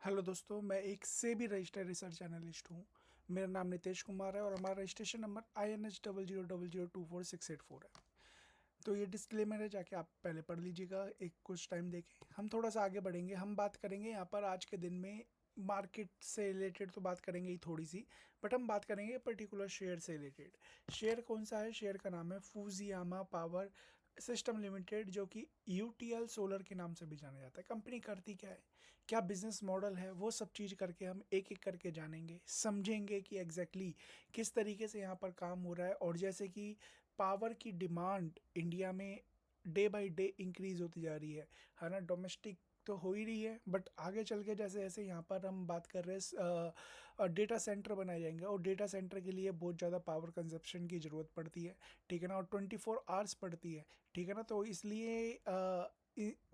Hello दोस्तों, मैं एक सेबी रजिस्टर्ड रिसर्च एनालिस्ट हूँ। मेरा नाम नितेश कुमार है और हमारा रजिस्ट्रेशन नंबर INH00002468 है। तो ये डिस्क्लेमर है, जाके आप पहले पढ़ लीजिएगा, एक कुछ टाइम देके हम थोड़ा सा आगे बढ़ेंगे। हम बात करेंगे यहाँ पर आज के दिन में मार्केट से रिलेटेड तो बात करेंगे ही थोड़ी सी, बट हम बात करेंगे पर्टिकुलर शेयर से रिलेटेड। शेयर कौन सा है? शेयर का नाम है फूजियामा पावर सिस्टम लिमिटेड, जो कि यूटीएल सोलर के नाम से भी जाना जाता है। कंपनी करती क्या है, क्या बिजनेस मॉडल है, वो सब चीज़ करके हम एक एक करके जानेंगे, समझेंगे कि एग्जैक्टली किस तरीके से यहाँ पर काम हो रहा है। और जैसे कि पावर की डिमांड इंडिया में डे बाय डे इंक्रीज होती जा रही है ना। डोमेस्टिक तो हो ही रही है, बट आगे चल के जैसे जैसे यहाँ पर हम बात कर रहे हैं डेटा सेंटर बनाए जाएंगे, और डेटा सेंटर के लिए बहुत ज़्यादा पावर कंजप्शन की ज़रूरत पड़ती है, ठीक है ना। और 24 आवर्स पड़ती है, ठीक है ना। तो इसलिए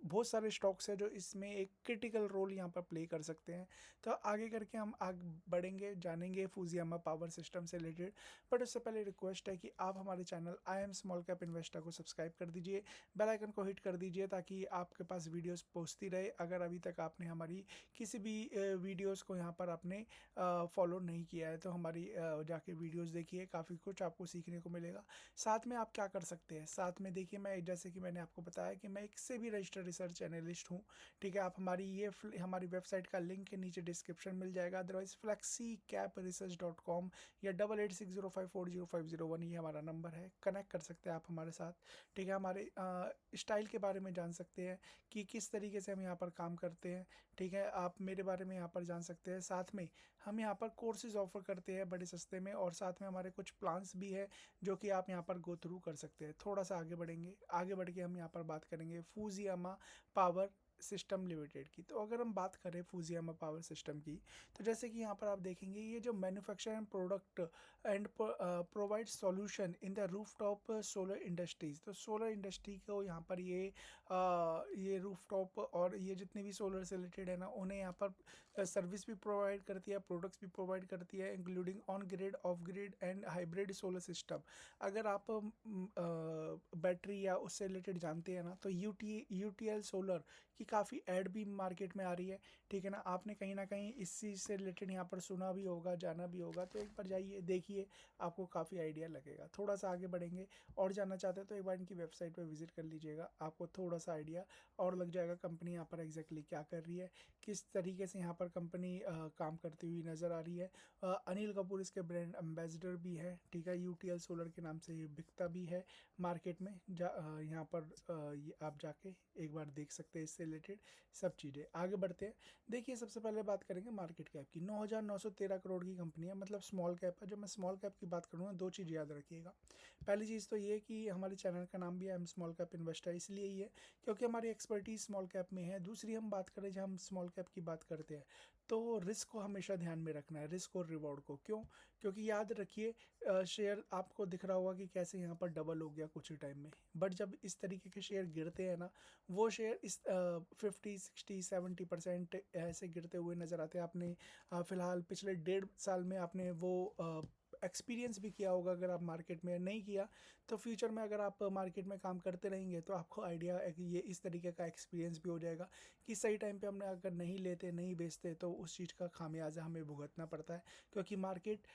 बहुत सारे स्टॉक्स है जो इसमें एक क्रिटिकल रोल यहाँ पर प्ले कर सकते हैं। तो आगे करके हम आगे बढ़ेंगे, जानेंगे फूजियामा पावर सिस्टम से रिलेटेड। बट उससे पहले रिक्वेस्ट है कि आप हमारे channel I am small cap investor को सब्सक्राइब कर दीजिए, बेल आइकन को हिट कर दीजिए, ताकि आपके पास वीडियोस पहुँचती रहे। अगर अभी तक आपने हमारी किसी भी वीडियोस को यहाँ पर आपने फॉलो नहीं किया है तो हमारी जाके वीडियोस देखिए, काफ़ी कुछ आपको सीखने को मिलेगा। साथ में आप क्या कर सकते हैं, साथ में देखिए, मैं जैसे कि मैंने आपको बताया कि मैं एक से भी रजिस्टर्ड रिसर्च एनालिस्ट हूँ, ठीक है। आप हमारी वेबसाइट का लिंक के नीचे डिस्क्रिप्शन मिल जाएगा, अदरवाइज flexicapresearch.com या 8860540501 ये हमारा नंबर है। कनेक्ट कर सकते हैं आप हमारे साथ, ठीक है। हमारे स्टाइल के बारे में जान सकते हैं कि किस तरीके से हम यहाँ पर काम करते हैं, ठीक है। आप मेरे बारे में यहाँ पर जान सकते हैं। साथ में हम यहाँ पर कोर्सेज ऑफर करते हैं बड़े सस्ते में, और साथ में हमारे कुछ प्लान्स भी है जो कि आप यहाँ पर गो थ्रू कर सकते हैं। थोड़ा सा आगे बढ़ेंगे, आगे बढ़ के हम यहाँ पर बात करेंगे फूजियामा पावर सिस्टम लिमिटेड की। तो अगर हम बात करें फूजियामा पावर सिस्टम की, तो जैसे कि यहाँ पर आप देखेंगे, ये जो manufacture and product and provide solution in the rooftop solar industries. तो सोलर इंडस्ट्री को यहाँ पर ये रूफटॉप और ये जितने भी सोलर से रिलेटेड है ना, उन्हें यहाँ पर सर्विस भी प्रोवाइड करती है, प्रोडक्ट्स भी प्रोवाइड करती है, including on grid, of grid and hybrid solar system. अगर आप बैटरी या उससे रिलेटेड जानते हैं ना, तो यूटीएल सोलर की काफ़ी ऐड भी मार्केट में आ रही है, ठीक है ना। आपने कहीं ना कहीं इस चीज़ से रिलेटेड यहाँ पर सुना भी होगा, जाना भी होगा, तो एक बार जाइए देखिए, आपको काफ़ी आइडिया लगेगा। थोड़ा सा आगे बढ़ेंगे और जानना चाहते हैं तो एक बार इनकी वेबसाइट पर विजिट कर लीजिएगा, आपको थोड़ा सा आइडिया और लग जाएगा कंपनी यहाँ पर एग्जैक्टली क्या कर रही है, किस तरीके से यहाँ पर कंपनी काम करती हुई नज़र आ रही है। अनिल कपूर इसके ब्रांड एम्बेसडर भी है, ठीक है। यूटीएल सोलर के नाम से ये बिकता भी है मार्केट में। यहाँ पर ये आप जाके एक बार देख सकते हैं इससे रिलेटेड सब चीज़ें। आगे बढ़ते हैं, देखिए सबसे पहले बात करेंगे मार्केट कैप की। 9,913 करोड़ की कंपनी है, मतलब स्मॉल कैप है। जब मैं स्मॉल कैप की बात करूँगा, दो चीज़ याद रखिएगा। पहली चीज़ तो ये कि हमारे चैनल का नाम भी है एम स्मॉल कैप इन्वेस्टर, इसलिए ही है क्योंकि हमारी एक्सपर्टीज स्मॉल कैप में है। दूसरी हम बात करें, जब हम स्मॉल कैप की बात करते हैं तो रिस्क को हमेशा ध्यान में रखना है, रिस्क और रिवॉर्ड को। क्यों? क्योंकि याद रखिए, शेयर आपको दिख रहा होगा कि कैसे यहाँ पर डबल हो गया कुछ ही टाइम में, बट जब इस तरीके के शेयर गिरते हैं ना, वो शेयर इस 50 60 70% ऐसे गिरते हुए नज़र आते हैं। आपने फिलहाल पिछले 1.5 साल में आपने वो एक्सपीरियंस भी किया होगा। अगर आप मार्केट में नहीं किया तो फ्यूचर में अगर आप मार्केट में काम करते रहेंगे तो आपको आइडिया है कि ये इस तरीके का एक्सपीरियंस भी हो जाएगा कि सही टाइम पे हमने अगर नहीं लेते, नहीं बेचते, तो उस चीज़ का खामियाजा हमें भुगतना पड़ता है। क्योंकि मार्केट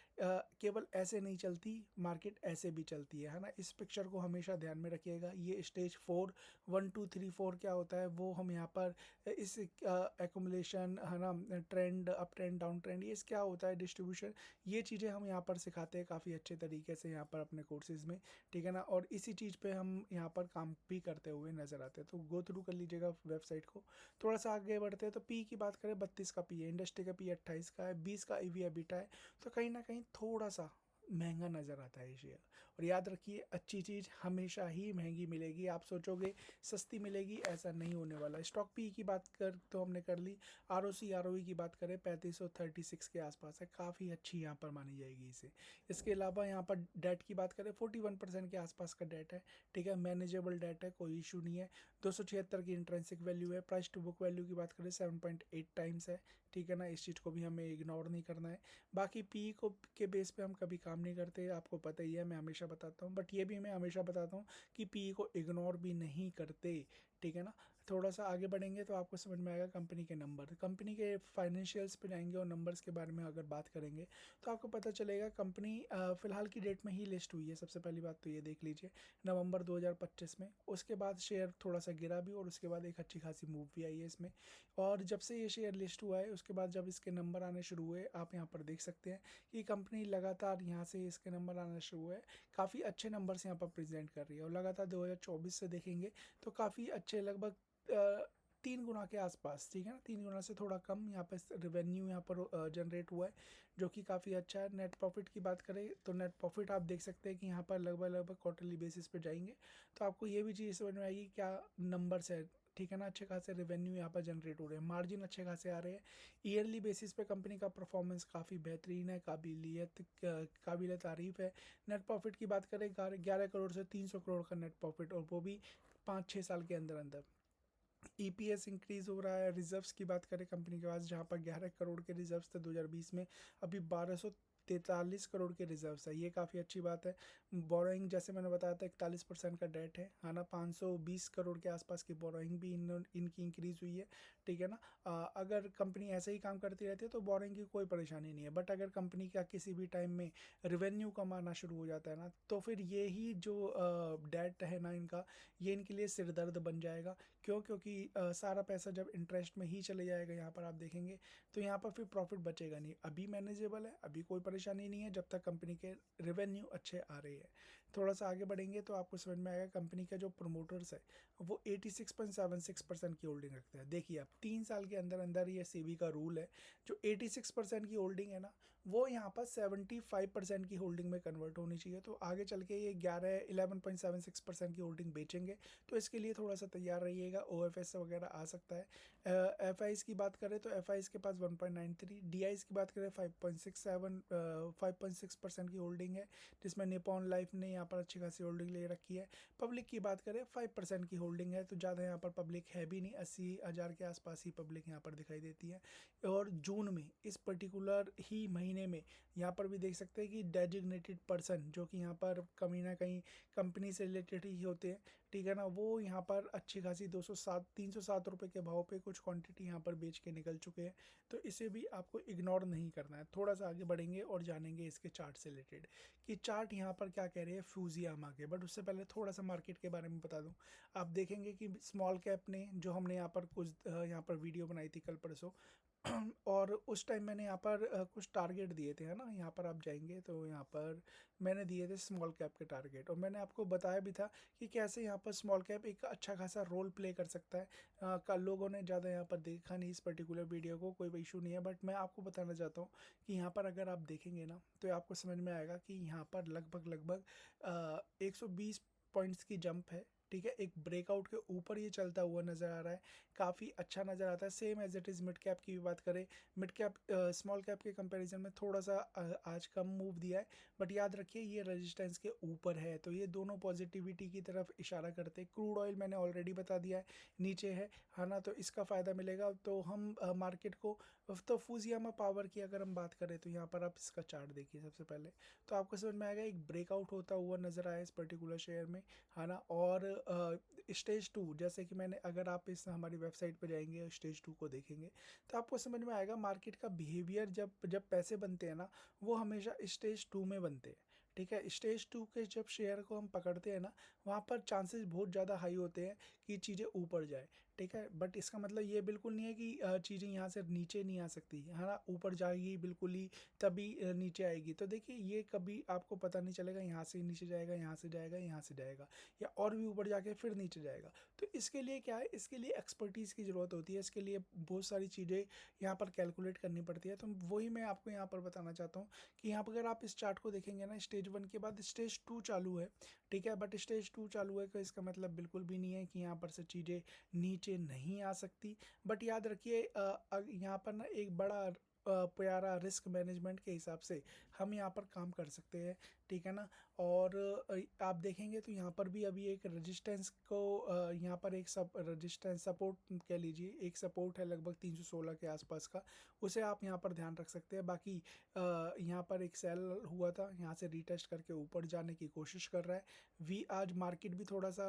केवल ऐसे नहीं चलती, मार्केट ऐसे भी चलती है ना। इस पिक्चर को हमेशा ध्यान में रखिएगा। ये स्टेज 4 1 2 3 4 क्या होता है, वो हम यहाँ पर इस एकुमुलेशन है ना, trend, up trend, down trend, ये क्या होता है, डिस्ट्रीब्यूशन, ये चीज़ें हम यहाँ पर सिखाते हैं काफ़ी अच्छे तरीके से यहाँ पर अपने कोर्सेज़ में, ठीक है ना। और इसी चीज़ पे हम यहाँ पर काम भी करते हुए नज़र आते हैं। तो गो थ्रू कर लीजिएगा वेबसाइट को। थोड़ा सा आगे बढ़ते हैं तो पी की बात करें, 32 का पी है, इंडस्ट्री का पी 28 का है, 20 का ईवी एबिटा है। तो कहीं ना कहीं थोड़ा सा महंगा नज़र आता है ये शेयर। और याद रखिए, अच्छी चीज़ हमेशा ही महंगी मिलेगी। आप सोचोगे सस्ती मिलेगी, ऐसा नहीं होने वाला। स्टॉक पी की बात कर तो हमने कर ली। आरओसी आरओई की बात करें, 3536 के आसपास है, काफ़ी अच्छी यहाँ पर मानी जाएगी इसे। इसके अलावा यहाँ पर डेट की बात करें, 41% के आसपास का डेट है, ठीक है। मैनेजेबल डेट है, कोई इशू नहीं है। 276 की इंट्रेंसिक वैल्यू है। प्राइस टू बुक वैल्यू की बात करें, 7.8 टाइम्स है, ठीक है ना। इस चीज़ को भी हमें इग्नोर नहीं करना है। बाकी पी को के बेस पे हम कभी काम नहीं करते, आपको पता ही है, मैं हमेशा बताता हूँ। बट ये भी मैं हमेशा बताता हूँ कि पी को इग्नोर भी नहीं करते, ठीक है ना। थोड़ा सा आगे बढ़ेंगे तो आपको समझ में आएगा कंपनी के नंबर, कंपनी के फाइनेंशियल्स पे जाएंगे और नंबर्स के बारे में अगर बात करेंगे तो आपको पता चलेगा कंपनी फ़िलहाल की डेट में ही लिस्ट हुई है। सबसे पहली बात तो ये देख लीजिए नवंबर 2025 में। उसके बाद शेयर थोड़ा सा गिरा भी और उसके बाद एक अच्छी खासी मूव भी आई है इसमें। और जब से ये शेयर लिस्ट हुआ है उसके बाद जब इसके नंबर आने शुरू हुए, आप यहाँ पर देख सकते हैं कि कंपनी लगातार यहाँ से इसके नंबर आना शुरू हुए, काफ़ी अच्छे नंबर्स यहाँ पर प्रेजेंट कर रही है। और लगातार 2024 से देखेंगे तो काफ़ी अच्छे, लगभग 3 गुना के आसपास, ठीक है ना, 3 गुना से थोड़ा कम यहाँ पर रेवेन्यू यहाँ पर जनरेट हुआ है, जो कि काफ़ी अच्छा है। नेट प्रॉफिट की बात करें तो नेट प्रॉफिट आप देख सकते हैं कि यहाँ पर लगभग क्वार्टरली बेसिस पे जाएंगे तो आपको ये भी चीज़ समझ में आएगी क्या नंबर्स है, ठीक है ना। अच्छे खासे रेवेन्यू यहाँ पर जनरेट हो रहे हैं, मार्जिन अच्छे खासे आ रहे हैं। ईयरली बेसिस पे कंपनी का परफॉर्मेंस काफ़ी बेहतरीन है, काबिल तारीफ़ है। नेट प्रॉफिट की बात करें 11 करोड़ से 300 करोड़ का नेट प्रॉफिट, और वो भी 5-6 साल के अंदर अंदर। ईपीएस इंक्रीज हो रहा है। रिजर्व्स की बात करें कंपनी के पास जहां पर 11 करोड़ के रिजर्व्स थे 2020 में, अभी 1243 करोड़ के रिजर्व्स है, ये काफ़ी अच्छी बात है। बोरोइंग जैसे मैंने बताया था 41% का डेट है ना। 520 करोड़ के आसपास की बोरोइंग भी इनकी इंक्रीज हुई है, ठीक है ना। अगर कंपनी ऐसे ही काम करती रहती है तो बोरोइंग की कोई परेशानी नहीं है, बट अगर कंपनी का किसी भी टाइम में रेवेन्यू कम आना शुरू हो जाता है ना तो फिर ये ही जो डेट है ना इनका, ये इनके लिए सिरदर्द बन जाएगा। क्यों? क्योंकि सारा पैसा जब इंटरेस्ट में ही चले जाएगा यहाँ पर आप देखेंगे तो यहाँ पर फिर प्रॉफिट बचेगा नहीं। अभी मैनेजेबल है, अभी कोई परेशानी नहीं है जब तक कंपनी के रेवेन्यू अच्छे आ रहे हैं। थोड़ा सा आगे बढ़ेंगे तो आपको समझ में आएगा कंपनी का जो प्रमोटर्स है वो 86.76% की होल्डिंग रखते हैं। देखिए आप 3 साल के अंदर अंदर ये सेबी का रूल है, जो 86% की होल्डिंग है ना वो यहाँ पर 75% की होल्डिंग में कन्वर्ट होनी चाहिए। तो आगे चल के ये 11.76% की होल्डिंग बेचेंगे, तो इसके लिए थोड़ा सा तैयार रहिएगा, ओएफएस वगैरह आ सकता है। एफआईज की बात करें तो एफआईज के पास 1.93, डीआईज की बात करें 5.6% की होल्डिंग है, जिसमें निपॉन लाइफ ने यहाँ पर अच्छी खासी होल्डिंग ले रखी है। पब्लिक की बात करें 5% की होल्डिंग है, तो ज़्यादा यहाँ पर पब्लिक है भी नहीं, 80,000 के आसपास ही पब्लिक यहाँ पर दिखाई देती है। और जून में इस पर्टिकुलर ही महीने में यहाँ पर भी देख सकते हैं कि डेजिग्नेटेड पर्सन, जो कि यहाँ पर कहीं ना कहीं कंपनी से रिलेटेड ही होते हैं, ठीक है ना, वो यहाँ पर अच्छी खासी 307 रुपये के भाव पे कुछ क्वांटिटी यहाँ पर बेच के निकल चुके हैं। तो इसे भी आपको इग्नोर नहीं करना है। थोड़ा सा आगे बढ़ेंगे और जानेंगे इसके चार्ट से रिलेटेड कि चार्ट यहाँ पर क्या कह रहे हैं फ्यूजियामा के। बट उससे पहले थोड़ा सा मार्केट के बारे में बता दूँ। आप देखेंगे कि स्मॉल कैप ने, जो हमने यहाँ पर यहाँ पर वीडियो बनाई थी कल परसों और उस टाइम मैंने यहाँ पर कुछ टारगेट दिए थे, है ना। यहाँ पर आप जाएंगे तो यहाँ पर मैंने दिए थे स्मॉल कैप के टारगेट, और मैंने आपको बताया भी था कि कैसे यहाँ पर स्मॉल कैप एक अच्छा खासा रोल प्ले कर सकता है। कल लोगों ने ज़्यादा यहाँ पर देखा नहीं इस पर्टिकुलर वीडियो को, कोई इशू नहीं है, बट मैं आपको बताना चाहता हूँ कि यहाँ पर अगर आप देखेंगे ना तो आपको समझ में आएगा कि यहाँ पर लगभग 120 पॉइंट्स की जंप है, ठीक है। एक ब्रेकआउट के ऊपर ये चलता हुआ नज़र आ रहा है, काफ़ी अच्छा नज़र आता है। Same as it is mid cap की भी बात करें, मिड कैप स्मॉल कैप के कंपैरिजन में थोड़ा सा आज कम मूव दिया है, बट याद रखिए ये रेजिस्टेंस के ऊपर है, तो ये दोनों पॉजिटिविटी की तरफ इशारा करते हैं। क्रूड ऑयल मैंने ऑलरेडी बता दिया है नीचे है ना, तो इसका फ़ायदा मिलेगा। तो हम मार्केट को, तो फूजियामा पावर की अगर हम बात करें तो यहाँ पर आप इसका चार्ट देखिए सबसे पहले, तो आपको समझ में आएगा एक ब्रेकआउट होता हुआ नज़र आया इस पर्टिकुलर शेयर में, है ना। और स्टेज 2, जैसे कि मैंने, अगर आप इस हमारी वेबसाइट पर जाएंगे स्टेज 2 को देखेंगे तो आपको समझ में आएगा मार्केट का बिहेवियर, जब जब पैसे बनते हैं ना वो हमेशा स्टेज 2 में बनते हैं, ठीक है। स्टेज 2 के जब शेयर को हम पकड़ते हैं ना वहाँ पर चांसेस बहुत ज़्यादा हाई होते हैं कि चीज़ें ऊपर जाए, ठीक है। बट इसका मतलब ये बिल्कुल नहीं है कि चीज़ें यहाँ से नीचे नहीं आ सकती, है ना, ऊपर जाएगी बिल्कुल ही तभी नीचे आएगी। तो देखिए ये कभी आपको पता नहीं चलेगा, यहाँ से नीचे जाएगा, यहाँ से जाएगा, यहाँ से जाएगा, या और भी ऊपर जाके फिर नीचे जाएगा। तो इसके लिए क्या है, इसके लिए एक्सपर्टीज़ की ज़रूरत होती है, इसके लिए बहुत सारी चीज़ें यहाँ पर कैलकुलेट करनी पड़ती है। तो वही मैं आपको यहाँ पर बताना चाहता हूँ कि यहाँ पर अगर आप इस चार्ट को देखेंगे ना, स्टेज 1 के बाद स्टेज 2 चालू है, ठीक है। बट स्टेज 2 चालू है तो इसका मतलब बिल्कुल भी नहीं है कि यहाँ पर से चीज़ें नीचे नहीं आ सकती। बट याद रखिए यहाँ पर ना एक बड़ा प्यारा रिस्क मैनेजमेंट के हिसाब से हम यहाँ पर काम कर सकते हैं, ठीक है ना। और आप देखेंगे तो यहाँ पर भी अभी एक रेजिस्टेंस को यहाँ पर एक सब रेजिस्टेंस सपोर्ट कह लीजिए, एक सपोर्ट है लगभग 316 के आसपास का, उसे आप यहाँ पर ध्यान रख सकते हैं। बाकी यहाँ पर एक सेल हुआ था, यहाँ से रीटेस्ट करके ऊपर जाने की कोशिश कर रहा है। आज मार्केट भी थोड़ा सा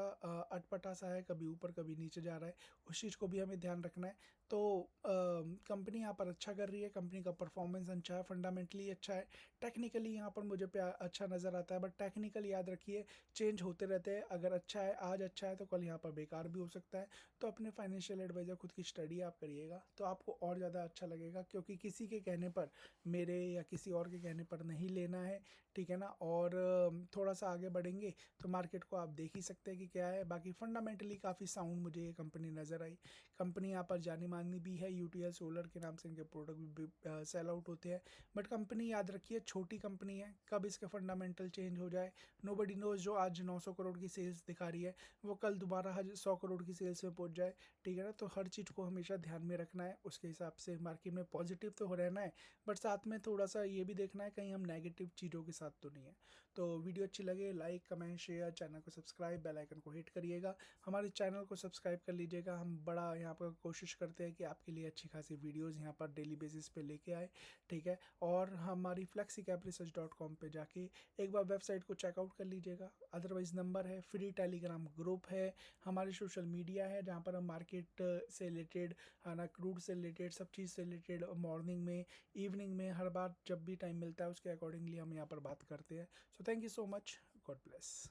अटपटा सा है, कभी ऊपर कभी नीचे जा रहा है, उस चीज़ को भी हमें ध्यान रखना है। तो कंपनी यहाँ पर अच्छा कर रही है, कंपनी का परफॉर्मेंस अच्छा है, फंडामेंटली अच्छा है, टेक्निकली यहाँ पर मुझे अच्छा नज़र आता है। बट टेक्निकल याद रखिए चेंज होते रहते हैं, अगर अच्छा है आज अच्छा है तो कल यहाँ पर बेकार भी हो सकता है। तो अपने फाइनेंशियल एडवाइज़र खुद की स्टडी आप करिएगा तो आपको और ज़्यादा अच्छा लगेगा, क्योंकि किसी के कहने पर, मेरे या किसी और के कहने पर नहीं लेना है, ठीक है ना। और थोड़ा सा आगे बढ़ेंगे तो मार्केट को आप देख ही सकते हैं कि क्या है। बाकी फंडामेंटली काफ़ी साउंड मुझे ये कंपनी नज़र आई। कंपनी यहाँ पर जानी मानी भी है, यूटीएल सोलर के नाम से इनके प्रोडक्ट भी सेल आउट होते हैं। बट कंपनी याद रखिए छोटी कंपनी है, कब इसके फंडामेंटल चेंज हो जाए नोबडी नोज। जो आज 900 करोड़ की सेल्स दिखा रही है वो कल दोबारा 100 करोड़ की सेल्स में पहुंच जाए, ठीक है ना। तो हर चीज़ को हमेशा ध्यान में रखना है, उसके हिसाब से मार्केट में पॉजिटिव तो हो रहना है, बट साथ में थोड़ा सा ये भी देखना है कहीं हम नेगेटिव चीज़ों के साथ तो नहीं है। तो वीडियो अच्छी लगे लाइक कमेंट शेयर, चैनल को सब्सक्राइब, बेल आइकन को हिट करिएगा, हमारे चैनल को सब्सक्राइब कर लीजिएगा। हम बड़ा यहाँ पर कोशिश करते हैं कि आपके लिए अच्छी खासी वीडियोज़ यहाँ पर डेली बेसिस पे लेके आए, ठीक है। और हमारी flexicapresearch.com पे जाके एक बार वेबसाइट को चेकआउट कर लीजिएगा। अदरवाइज़ नंबर है, फ्री टेलीग्राम ग्रुप है, हमारे सोशल मीडिया है जहाँ पर हम मार्केट से रिलेटेड, है ना, क्रूड से रिलेटेड, सब चीज़ से रिलेटेड मॉर्निंग में, इवनिंग में, हर बार जब भी टाइम मिलता है उसके अकॉर्डिंगली हम यहाँ पर बात करते हैं। So thank you so much, God bless.